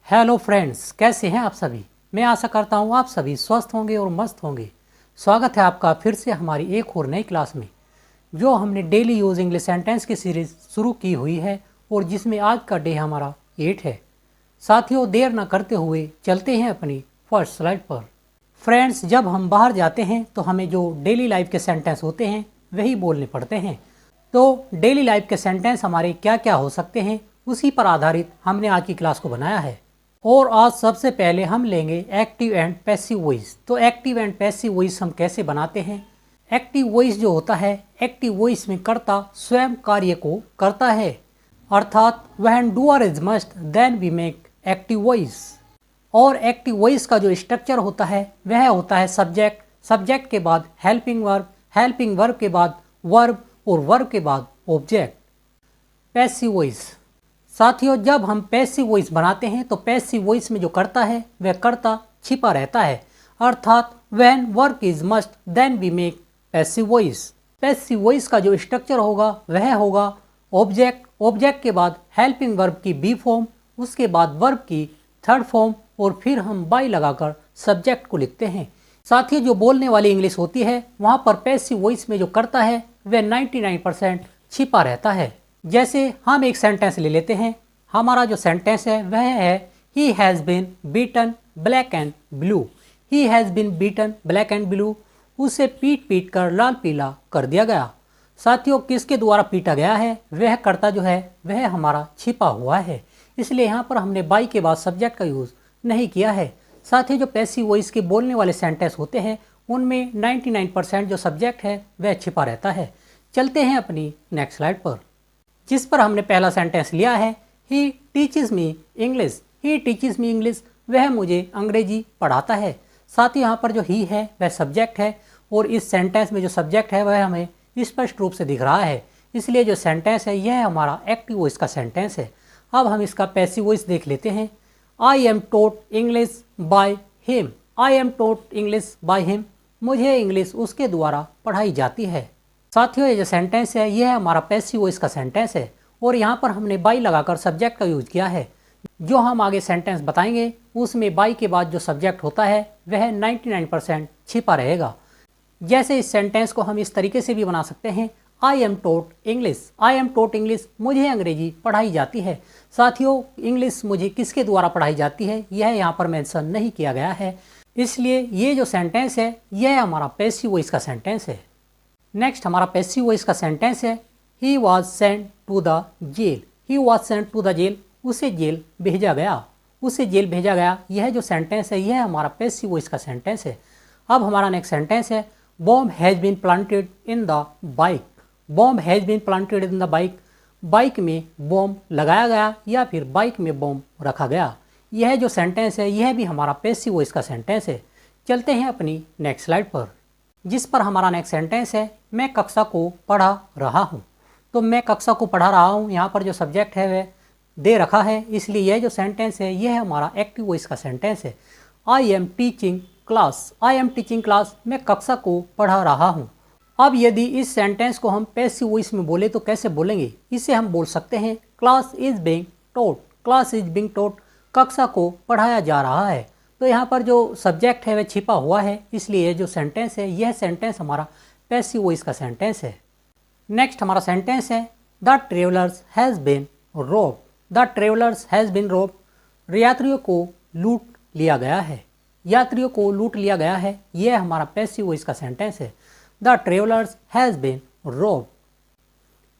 Hello friends, कैसे हैं आप सभी। मैं आशा करता हूँ आप सभी स्वस्थ होंगे और मस्त होंगे। स्वागत है आपका फिर से हमारी एक और नई क्लास में, जो हमने डेली यूज इंग्लिश सेंटेंस की सीरीज शुरू की हुई है और जिसमें आज का डे हमारा 8 है। साथियों, देर न करते हुए चलते हैं अपनी फर्स्ट स्लाइड पर। फ्रेंड्स, जब हम बाहर जाते हैं तो हमें जो डेली लाइफ के सेंटेंस होते हैं वही बोलने पड़ते हैं। तो डेली लाइफ के सेंटेंस हमारे क्या क्या हो सकते हैं, उसी पर आधारित हमने आज की क्लास को बनाया है। और आज सबसे पहले हम लेंगे एक्टिव एंड पैसिव वॉइस। तो एक्टिव एंड पैसिव वॉइस हम कैसे बनाते हैं। एक्टिव वॉइस जो होता है, एक्टिव वॉइस में कर्ता स्वयं कार्य को करता है, अर्थात when doer is must then we make active voice. और एक्टिव वॉइस का जो स्ट्रक्चर होता है वह होता है सब्जेक्ट, सब्जेक्ट के बाद हेल्पिंग वर्ब, हेल्पिंग वर्ब के बाद वर्ब और वर्ब के बाद ऑब्जेक्ट। Passive voice. साथियों, जब हम पैसिव वॉइस बनाते हैं तो पैसिव वॉइस में जो करता है वह कर्ता छिपा रहता है, अर्थात when work is must then we make passive voice. Passive voice का जो स्ट्रक्चर होगा वह होगा ऑब्जेक्ट, ऑब्जेक्ट के बाद हेल्पिंग वर्ब की बी फॉर्म, उसके बाद वर्ब की थर्ड फॉर्म और फिर हम बाई लगाकर सब्जेक्ट को लिखते हैं। साथियों, जो बोलने वाली इंग्लिश होती है वहाँ पर पैसिव वॉइस में जो करता है वह 99% छिपा रहता है। जैसे हम एक सेंटेंस ले लेते हैं। हमारा जो सेंटेंस है वह है he has been beaten black and blue. He has been beaten black and blue, उसे पीट पीट कर लाल पीला कर दिया गया। साथियों, किसके द्वारा पीटा गया है वह कर्ता जो है वह हमारा छिपा हुआ है, इसलिए यहाँ पर हमने बाई के बाद सब्जेक्ट का यूज़ नहीं किया है। साथियों, जो पैसिव वॉइस के बोलने वाले सेंटेंस होते हैं उनमें 99% जो सब्जेक्ट है वह छिपा रहता है। चलते हैं अपनी नेक्स्ट स्लाइड पर, जिस पर हमने पहला सेंटेंस लिया है he teaches me English. He teaches me English, वह मुझे अंग्रेजी पढ़ाता है। साथ ही यहाँ पर जो ही है वह सब्जेक्ट है और इस सेंटेंस में जो सब्जेक्ट है वह हमें स्पष्ट रूप से दिख रहा है, इसलिए जो सेंटेंस है यह हमारा एक्टिव वॉइस का सेंटेंस है। अब हम इसका पैसिव वॉइस देख लेते हैं। I am taught English by him. I am taught English by him, मुझे इंग्लिश उसके द्वारा पढ़ाई जाती है। साथियों, ये जो सेंटेंस है यह हमारा पैसिव वॉइस का सेंटेंस है और यहाँ पर हमने बाई लगाकर सब्जेक्ट का यूज किया है। जो हम आगे सेंटेंस बताएंगे उसमें बाई के बाद जो सब्जेक्ट होता है वह 99% छिपा रहेगा। जैसे इस सेंटेंस को हम इस तरीके से भी बना सकते हैं, I am taught English. I am taught English, मुझे अंग्रेजी पढ़ाई जाती है। साथियों, इंग्लिश मुझे किसके द्वारा पढ़ाई जाती है यह यहाँ पर मेंशन नहीं किया गया है, इसलिए ये जो सेंटेंस है यह हमारा पैसिव वॉइस का सेंटेंस है। नेक्स्ट हमारा पैसिव वॉइस का सेंटेंस है he was sent to the jail. He was sent to the jail, उसे जेल भेजा गया। उसे जेल भेजा गया, यह जो सेंटेंस है यह हमारा पैसिव वॉइस का सेंटेंस है। अब हमारा नेक्स्ट सेंटेंस है bomb has been planted in the bike. Bomb has been planted in the bike, bike में बॉम्ब लगाया गया या फिर बाइक में बॉम्ब रखा गया। यह जो सेंटेंस है यह भी हमारा पैसिव वॉइस का सेंटेंस है। चलते हैं अपनी नेक्स्ट स्लाइड पर, जिस पर हमारा नेक्स्ट सेंटेंस है मैं कक्षा को पढ़ा रहा हूँ। तो मैं कक्षा को पढ़ा रहा हूँ, यहाँ पर जो सब्जेक्ट है वह दे रखा है, इसलिए यह जो सेंटेंस है यह हमारा एक्टिव वॉइस का सेंटेंस है। I am teaching class. I am teaching class, मैं कक्षा को पढ़ा रहा हूँ। अब यदि इस सेंटेंस को हम पैसिव वॉइस में बोले तो कैसे बोलेंगे। इसे हम बोल सकते हैं class is being taught. Class is being taught, कक्षा को पढ़ाया जा रहा है। तो यहाँ पर जो सब्जेक्ट है वह छिपा हुआ है, इसलिए ये जो सेंटेंस है यह सेंटेंस हमारा पैसिव वॉइस का सेंटेंस है। नेक्स्ट हमारा सेंटेंस है the travellers has been robbed. The travellers has been robbed, यात्रियों को लूट लिया गया है। यात्रियों को लूट लिया गया है, यह हमारा पैसिव वॉइस का सेंटेंस है। The travellers has been robbed.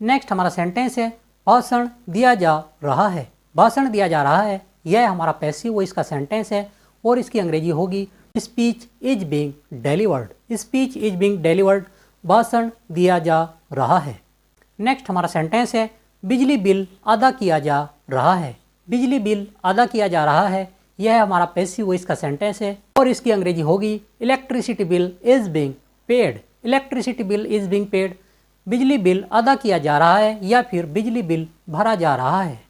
Next हमारा सेंटेंस है भाषण दिया जा रहा है। भाषण दिया जा रहा है, यह हमारा पैसिव वॉइस का सेंटेंस है और इसकी अंग्रेजी होगी speech is being delivered. Speech is being delivered, भाषण दिया जा रहा है। नेक्स्ट हमारा सेंटेंस है बिजली बिल अदा किया जा रहा है। बिजली बिल अदा किया जा रहा है, यह हमारा पैसिव वॉइस का सेंटेंस है और इसकी अंग्रेजी होगी electricity bill is being paid. Electricity bill is being paid, बिजली बिल अदा किया जा रहा है या फिर बिजली बिल भरा जा रहा है।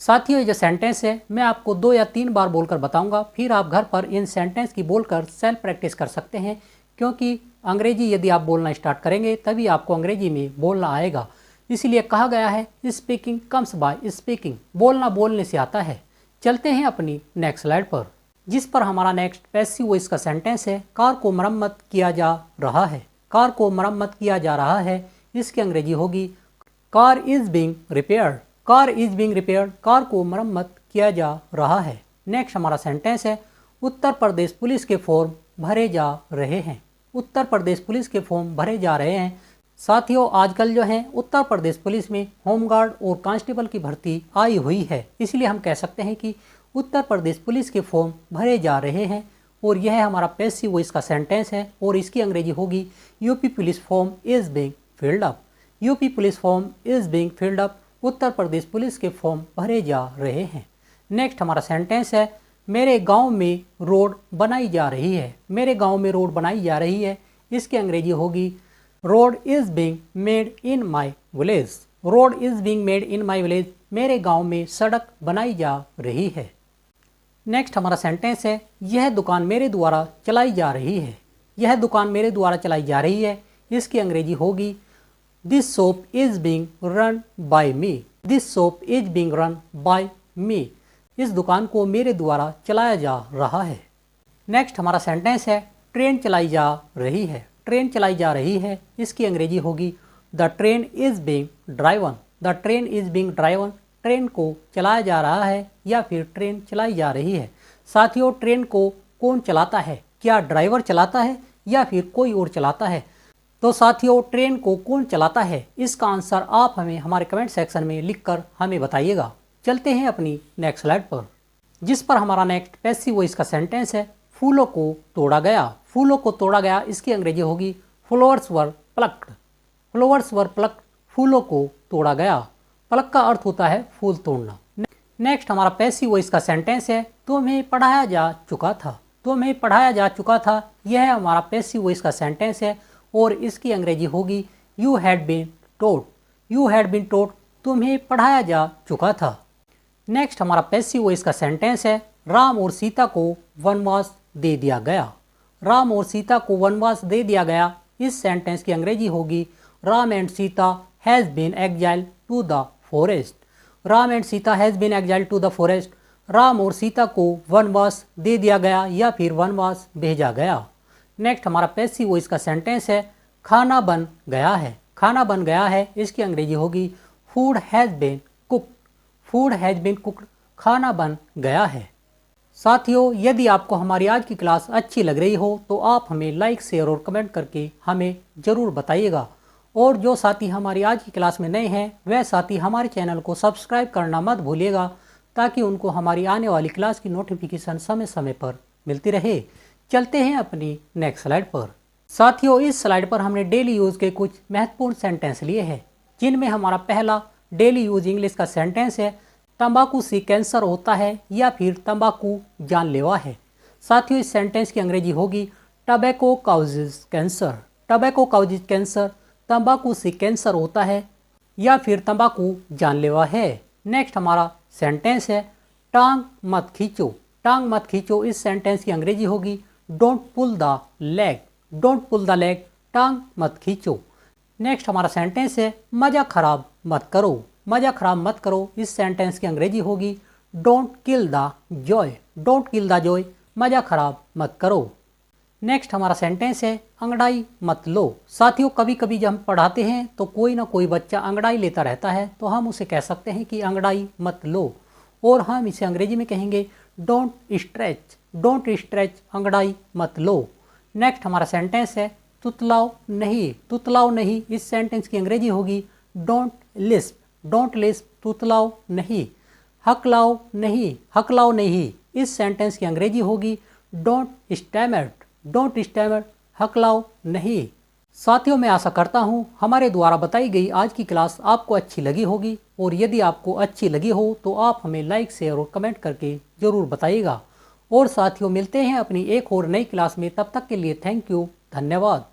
साथियों, ये जो सेंटेंस है मैं आपको 2 या 3 बार बोलकर बताऊंगा, फिर आप घर पर इन सेंटेंस की बोलकर सेल्फ प्रैक्टिस कर सकते हैं, क्योंकि अंग्रेजी यदि आप बोलना स्टार्ट करेंगे तभी आपको अंग्रेजी में बोलना आएगा। इसलिए कहा गया है स्पीकिंग कम्स बाय स्पीकिंग, बोलना बोलने से आता है। चलते हैं अपनी नेक्स्ट स्लाइड पर, जिस पर हमारा नेक्स्ट पैसिव वॉइस का सेंटेंस है कार को मरम्मत किया जा रहा है। कार को मरम्मत किया जा रहा है, इसकी अंग्रेजी होगी car is being repaired. Car is being repaired, car को मरम्मत किया जा रहा है। नेक्स्ट हमारा सेंटेंस है उत्तर प्रदेश पुलिस के फॉर्म भरे जा रहे हैं। उत्तर प्रदेश पुलिस के फॉर्म भरे जा रहे हैं। साथियों, आजकल जो है उत्तर प्रदेश पुलिस में होमगार्ड और कांस्टेबल की भर्ती आई हुई है, इसलिए हम कह सकते हैं कि उत्तर प्रदेश पुलिस के फॉर्म भरे जा रहे हैं। और यह हमारा पैसिव वॉइस का सेंटेंस है और इसकी अंग्रेजी होगी UP police form is being filled up. UP police form is being filled up, Uttar Pradesh police के फॉर्म भरे जा रहे हैं। नेक्स्ट हमारा सेंटेंस है मेरे गांव में रोड बनाई जा रही है। मेरे गांव में रोड बनाई जा रही है, इसकी अंग्रेजी होगी road is being made in my village. Road is being made in my village, मेरे गांव में सड़क बनाई जा रही है। नेक्स्ट हमारा सेंटेंस है यह दुकान मेरे द्वारा चलाई जा रही है। यह दुकान मेरे द्वारा चलाई जा रही है, इसकी अंग्रेजी होगी this shop is being run by me. This shop is being run by me, इस दुकान को मेरे द्वारा चलाया जा रहा है। नेक्स्ट हमारा सेंटेंस है ट्रेन चलाई जा रही है। ट्रेन चलाई जा रही है, इसकी अंग्रेजी होगी the train is being driven. The train is being driven, train को चलाया जा रहा है या फिर ट्रेन चलाई जा रही है। साथियों, ट्रेन को कौन चलाता है? क्या ड्राइवर चलाता है या फिर कोई और चलाता है? तो साथियों, ट्रेन को कौन चलाता है, इसका आंसर आप हमें हमारे कमेंट सेक्शन में लिखकर हमें बताइएगा। चलते हैं अपनी नेक्स्ट स्लाइड पर, जिस पर हमारा नेक्स्ट पैसिव वॉइस का सेंटेंस है फूलों को तोड़ा गया। फूलों को तोड़ा गया, इसकी अंग्रेजी होगी फ्लावर्स वर प्लक्ड। फ्लावर्स वर प्लक्ड, फूलों को तोड़ा गया। प्लक का अर्थ होता है फूल तोड़ना। नेक्स्ट हमारा पैसिव वॉइस का सेंटेंस है तुम्हें पढ़ाया जा चुका था। तुम्हें पढ़ाया जा चुका था, यह हमारा पैसिव वॉइस का सेंटेंस है और इसकी अंग्रेजी होगी you had been taught. You had been taught, तुम्हें पढ़ाया जा चुका था। नेक्स्ट हमारा पैसिव वॉइस का सेंटेंस है राम और सीता को वनवास दे दिया गया। राम और सीता को वनवास दे दिया गया, इस सेंटेंस की अंग्रेजी होगी Ram and Sita has been exile to the forest. Ram and Sita has been exile to the forest, Ram और सीता को वनवास दे दिया गया या फिर वनवास भेजा गया। नेक्स्ट हमारा पैसिव वॉइस का सेंटेंस है खाना बन गया है। खाना बन गया है, इसकी अंग्रेजी होगी food has been cooked. Food has been cooked, खाना बन गया है। साथियों, यदि आपको हमारी आज की क्लास अच्छी लग रही हो तो आप हमें लाइक, शेयर और कमेंट करके हमें ज़रूर बताइएगा। और जो साथी हमारी आज की क्लास में नए हैं वह साथी हमारे चैनल को सब्सक्राइब करना मत भूलिएगा, ताकि उनको हमारी आने वाली क्लास की नोटिफिकेशन समय समय पर मिलती रहे। चलते हैं अपनी नेक्स्ट स्लाइड पर। साथियों, इस स्लाइड पर हमने डेली यूज़ के कुछ महत्वपूर्ण सेंटेंस लिए हैं, जिनमें हमारा पहला डेली यूज इंग्लिश का सेंटेंस है तंबाकू से कैंसर होता है या फिर तंबाकू जानलेवा है। साथियों, इस सेंटेंस की अंग्रेजी होगी tobacco causes cancer. Tobacco causes cancer, तंबाकू से कैंसर होता है या फिर तंबाकू जानलेवा है। नेक्स्ट हमारा सेंटेंस है टांग मत खींचो। टांग मत खींचो, इस सेंटेंस की अंग्रेजी होगी don't pull the leg. Don't pull the leg, टांग मत खींचो। नेक्स्ट हमारा सेंटेंस है मज़ा खराब मत करो। मज़ा खराब मत करो, इस सेंटेंस की अंग्रेजी होगी don't kill the Joy. Don't kill the Joy, मज़ा खराब मत करो। नेक्स्ट हमारा सेंटेंस है अंगड़ाई मत लो। साथियों, कभी कभी जब हम पढ़ाते हैं तो कोई ना कोई बच्चा अंगड़ाई लेता रहता है, तो हम उसे कह सकते हैं कि अंगड़ाई मत लो, और हम इसे अंग्रेजी में कहेंगे डोंट स्ट्रेच। डोंट स्ट्रेच, अंगड़ाई मत लो। नेक्स्ट हमारा सेंटेंस है तुतलाओ नहीं। तुतलाओ नहीं, इस सेंटेंस की अंग्रेजी होगी डोंट लिस्प। डोंट लिस्प, तुतलाओ नहीं। हकलाओ नहीं। हकलाओ नहीं, इस सेंटेंस की अंग्रेजी होगी डोंट स्टैमर। डोंट स्टैमर, हकलाओ नहीं। साथियों, मैं आशा करता हूँ हमारे द्वारा बताई गई आज की क्लास आपको अच्छी लगी होगी, और यदि आपको अच्छी लगी हो तो आप हमें लाइक, शेयर और कमेंट करके ज़रूर बताइएगा। और साथियों, मिलते हैं अपनी एक और नई क्लास में, तब तक के लिए थैंक यू, धन्यवाद।